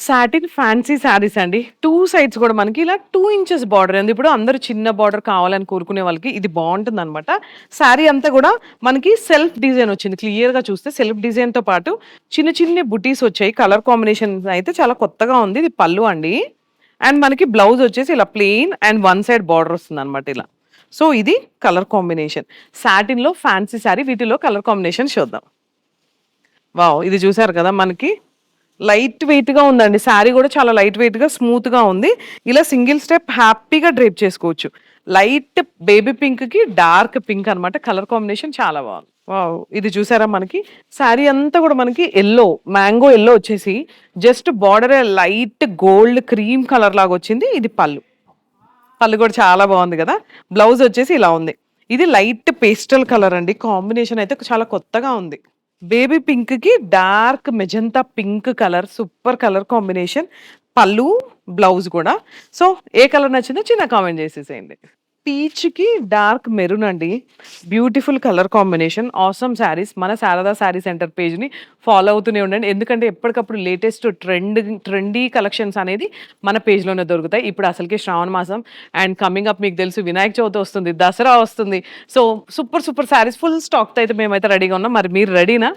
Satin fancy saris అండి. 2 sides కూడా మనకి ఇలా 2 ఇంచెస్ బార్డర్ ఉంది. ఇప్పుడు అందరూ చిన్న బార్డర్ కావాలని కోరుకునే వాళ్ళకి ఇది బావుంటుందనమాట. శారీ అంతా కూడా మనకి సెల్ఫ్ డిజైన్ వచ్చింది. క్లియర్‌గా చూస్తే సెల్ఫ్ డిజైన్‌తో పాటు చిన్న చిన్ని బుటీస్ వచ్చాయి. కలర్ కాంబినేషన్ అయితే చాలా కొత్తగా ఉంది. ఇది పల్లు అండి. అండ్ మనకి బ్లౌజ్ వచ్చేసి ఇలా plain and one side border వస్తుందనమాట ఇలా. సో, ఇది కలర్ కాంబినేషన్. సాటిన్‌లో ఫ్యాన్సీ శారీ వీటిలో కలర్ కాంబినేషన్ చూద్దాం. వావ్! ఇది చూసారు కదా మనకి లైట్ వెయిట్‌గా ఉందండి. శారీ గూడా చాలా లైట్ వెయిట్‌గా, స్మూత్‌గా ఉంది. ఇలా సింగిల్ స్టెప్ హ్యాపీగా డ్రేప్ చేసుకోవచ్చు. లైట్ బేబీ పింక్‌కి డార్క్ పింక్ అనమాట. కలర్ కాంబినేషన్ చాలా బాగుంది. వావ్! ఇది చూసారా మనకి శారీ అంతా గూడా మనకి యెల్లో, మ్యాంగో యెల్లో వచ్చేసి జస్ట్ బార్డరే లైట్ గోల్డ్ క్రీమ్ కలర్ లాగొచ్చింది. ఇది పళ్ళు. పళ్ళు గూడా చాలా బాగుంది గదా! బ్లౌజ్ వచ్చేసి ఇలా ఉంది. ఇది లైట్ పేస్టల్ కలర్ అండి. కాంబినేషన్ అయితే చాలా కొత్తగా ఉంది. బేబీ పింక్‌కి dark magenta pink colour super colour combination. పళ్ళు, బ్లౌజ్ గూడా. సో, ఏ కలర్ నచ్చిందో చిన్న కామెంట్ చేసేసేయండి. పీచ్‌కి డార్క్ మెరూన్ అండి. Beautiful colour combination. Awesome saris. మన శారదా శారీ సెంటర్ పేజ్‌ని ఫాలో అవుతూనే ఉండండి. ఎందుకంటే ఎప్పటికప్పుడు లేటెస్ట్ ట్రెండీ కలెక్షన్స్ అనేది మన పేజ్‌లోనే దొరుకుతాయి. ఇప్పుడు అసలుకే శ్రావణ మాసం అండ్ కమింగ్ అప్ మీకు తెలుసు వినాయక చవితి వస్తుంది. దసరా వస్తుంది. So, super super saris full స్టాక్‌తో అయితే మేమైతే రెడీగా ఉన్నాం. మరి మీరు రెడీనా?